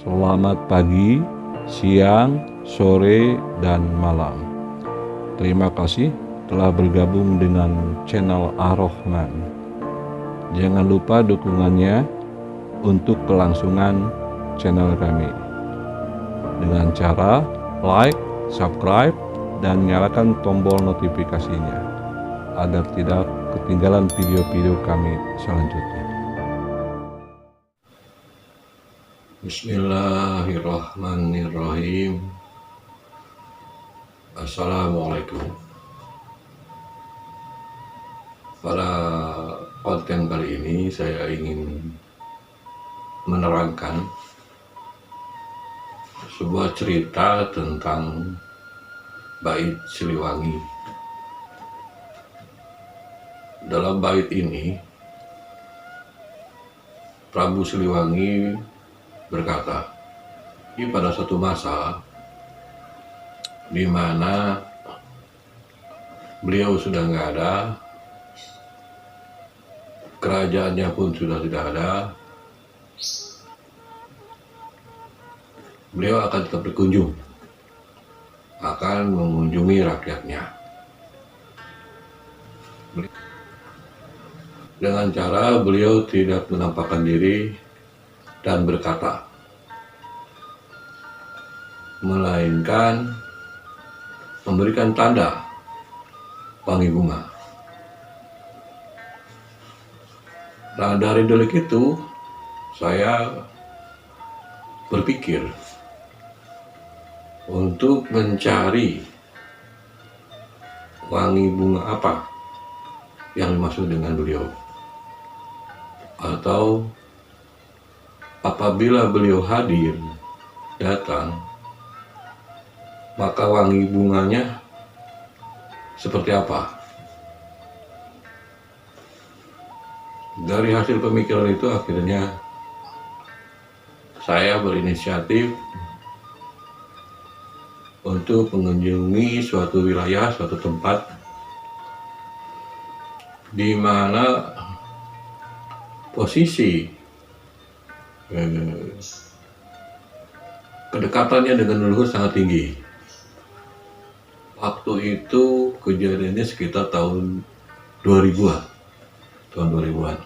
Selamat pagi, siang, sore, dan malam. Terima kasih telah bergabung dengan channel Ar-Rahman. Jangan lupa dukungannya untuk kelangsungan channel kami dengan cara like, subscribe, dan nyalakan tombol notifikasinya agar tidak ketinggalan video-video kami selanjutnya. Bismillahirrahmanirrahim. Assalamualaikum. Pada konten kali ini saya ingin menerangkan sebuah cerita tentang bait Siliwangi. Dalam bait ini Prabu Siliwangi berkata, ini pada suatu masa di mana beliau sudah nggak ada, kerajaannya pun sudah tidak ada, beliau akan tetap berkunjung, akan mengunjungi rakyatnya dengan cara beliau tidak menampakkan diri dan berkata, melainkan memberikan tanda wangi bunga. Nah, dari delik itu saya berpikir untuk mencari wangi bunga apa yang dimaksud dengan beliau, atau apabila beliau hadir, datang, maka wangi bunganya seperti apa. Dari hasil pemikiran itu akhirnya saya berinisiatif untuk mengunjungi suatu wilayah, suatu tempat di mana posisi kedekatannya dengan leluhur sangat tinggi. Waktu itu kejadiannya sekitar tahun 2000-an. Tahun 2000-an.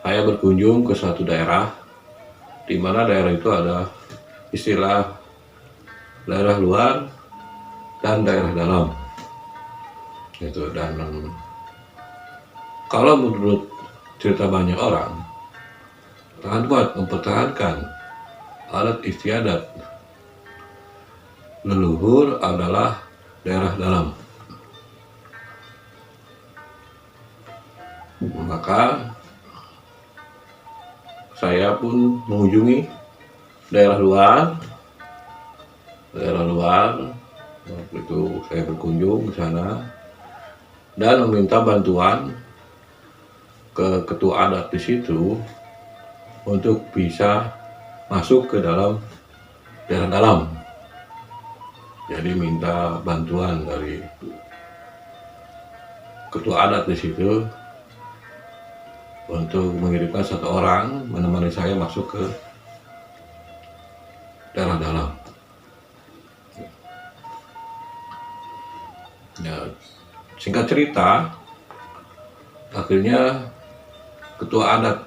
Saya berkunjung ke suatu daerah di mana daerah itu ada istilah daerah luar dan daerah dalam. Itu, dan kalau menurut cerita banyak orang, sangat kuat mempertahankan adat istiadat leluhur adalah daerah dalam. Maka saya pun mengunjungi daerah luar. Waktu itu saya berkunjung ke sana dan meminta bantuan ke ketua adat di situ untuk bisa masuk ke dalam daerah dalam. Jadi minta bantuan dari ketua adat di situ untuk mengirimkan satu orang menemani saya masuk ke daerah dalam. Ya, singkat cerita, akhirnya ketua adat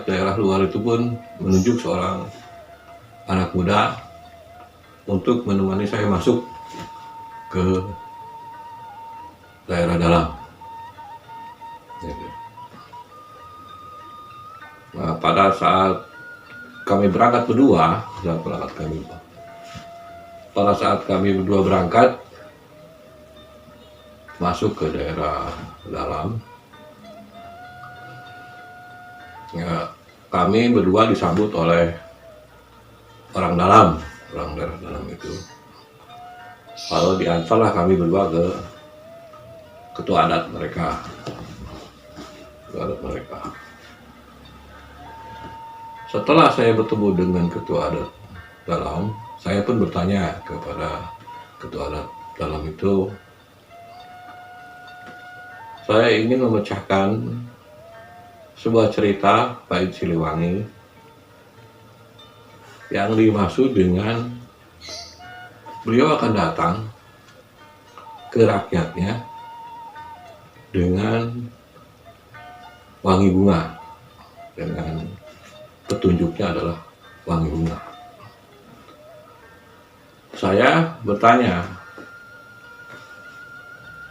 daerah luar itu pun menunjuk seorang anak muda untuk menemani saya masuk ke daerah dalam. Nah, pada saat kami berangkat berdua, pada saat kami berdua berangkat masuk ke daerah dalam, ya, kami berdua disambut oleh orang daerah dalam itu. Lalu diantarlah kami berdua ke ketua adat mereka. Setelah saya bertemu dengan ketua adat dalam, saya pun bertanya kepada ketua adat dalam itu, saya ingin memecahkan sebuah cerita Pait Siliwangi yang dimaksud dengan beliau akan datang ke rakyatnya dengan wangi bunga, dengan petunjuknya adalah wangi bunga. Saya bertanya,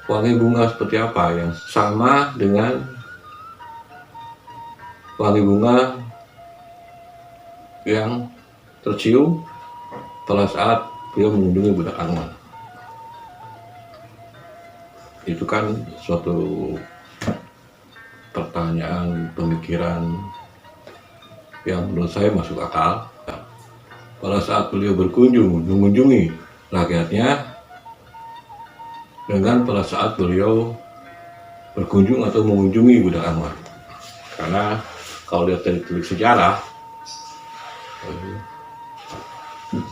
wangi bunga seperti apa yang sama dengan wangi bunga yang tercium pada saat beliau mengunjungi Budak Angon? Itu kan suatu pertanyaan, pemikiran yang menurut saya masuk akal. Pada saat beliau mengunjungi rakyatnya, dengan pada saat beliau berkunjung atau mengunjungi Budak Angon. Karena kalau lihat dari telik sejarah,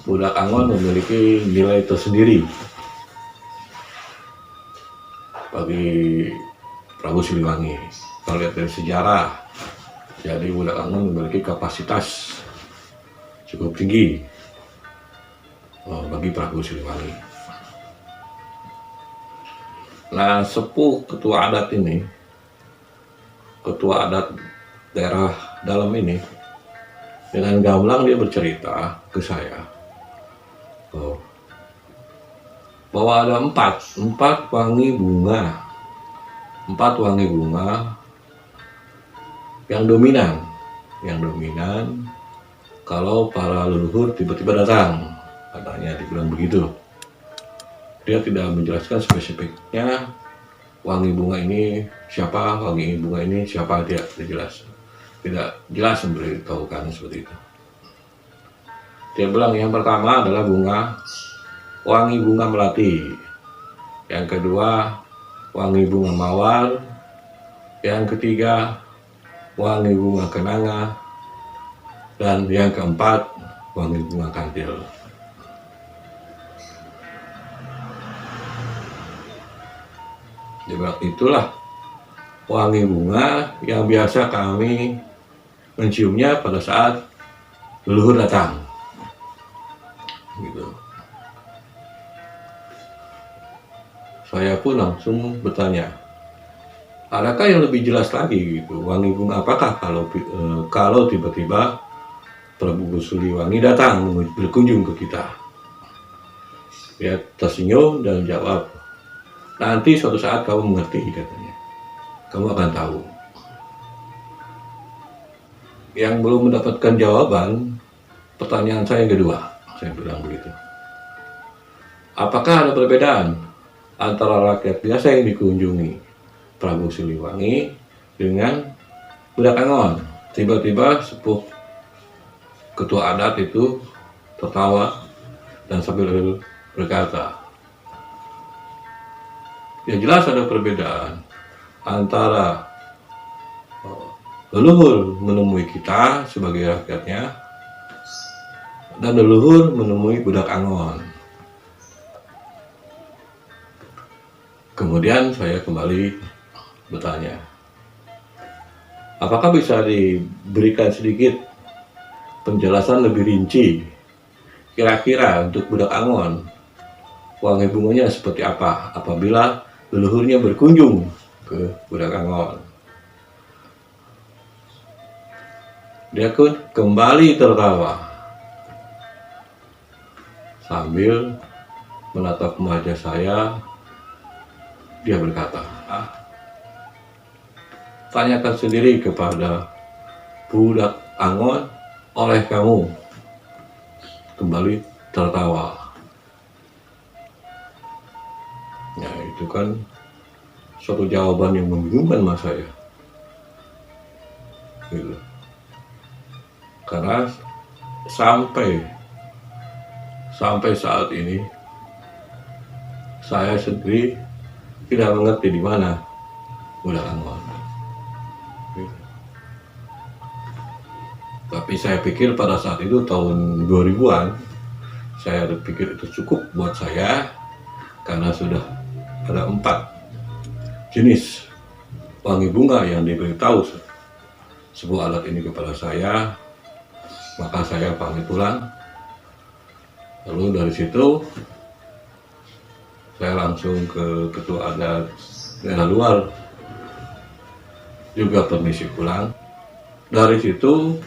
Budak Angon memiliki nilai tersendiri bagi Prabu Siliwangi. Kalau lihat dari sejarah, jadi Budak Angon memiliki kapasitas cukup tinggi bagi Prabu Siliwangi. Nah, sepuh ketua adat ini, ketua adat daerah dalam ini, dengan gamblang dia bercerita ke saya bahwa ada empat wangi bunga yang dominan kalau para leluhur tiba-tiba datang, katanya dibilang begitu. Dia tidak menjelaskan spesifiknya wangi bunga ini siapa, tidak jelas memberitahukan seperti itu. Dia bilang yang pertama adalah wangi bunga melati, yang kedua wangi bunga mawar, yang ketiga wangi bunga kenanga, dan yang keempat wangi bunga kantil. Dia bilang itulah wangi bunga yang biasa kami menciumnya pada saat leluhur datang, gitu. Saya pun langsung bertanya, adakah yang lebih jelas lagi gitu, wangi bunga apakah kalau tiba-tiba Prabu Siliwangi datang berkunjung ke kita? Dia tersenyum dan jawab, nanti suatu saat kamu mengerti, katanya. Kamu akan tahu. Yang belum mendapatkan jawaban pertanyaan saya yang kedua, saya bilang begitu. Apakah ada perbedaan antara rakyat biasa yang dikunjungi Prabu Siliwangi dengan Budak Angon? Tiba-tiba sepuh ketua adat itu tertawa dan sambil berkata, ya jelas ada perbedaan antara leluhur menemui kita sebagai rakyatnya dan leluhur menemui Budak Angon. Kemudian saya kembali bertanya, apakah bisa diberikan sedikit penjelasan lebih rinci kira-kira untuk Budak Angon wangi bunganya seperti apa apabila leluhurnya berkunjung ke Budak Angon? Dia pun kembali tertawa sambil menatap wajah saya. Dia berkata, tanyakan sendiri kepada Budak Angon oleh kamu. Kembali tertawa. Ya, itu kan suatu jawaban yang membingungkan mas saya. Gitu. Karena sampai saat ini saya sendiri tidak mengerti di mana Budak Angon. Tapi saya pikir pada saat itu tahun 2000-an, saya berpikir itu cukup buat saya karena sudah ada 4 jenis wangi bunga yang diberitahu sebuah alat ini kepada saya, maka saya pamit pulang. Lalu dari situ saya langsung ke ketua adat daerah luar, juga permisi pulang. Dari situ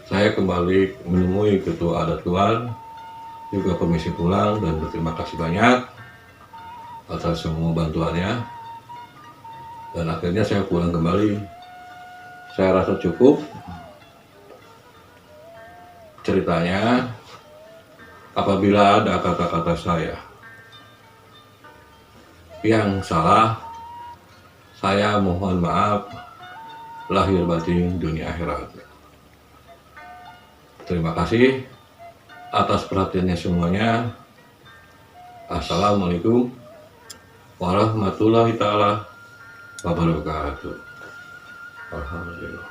saya kembali menemui ketua adat luar, juga permisi pulang dan berterima kasih banyak atas semua bantuannya. Dan akhirnya saya pulang kembali. Saya rasa cukup ceritanya. Apabila ada kata-kata saya yang salah, saya mohon maaf lahir batin dunia akhirat. Terima kasih atas perhatiannya semuanya. Assalamualaikum warahmatullahi taala wabarakatuh. Alhamdulillah.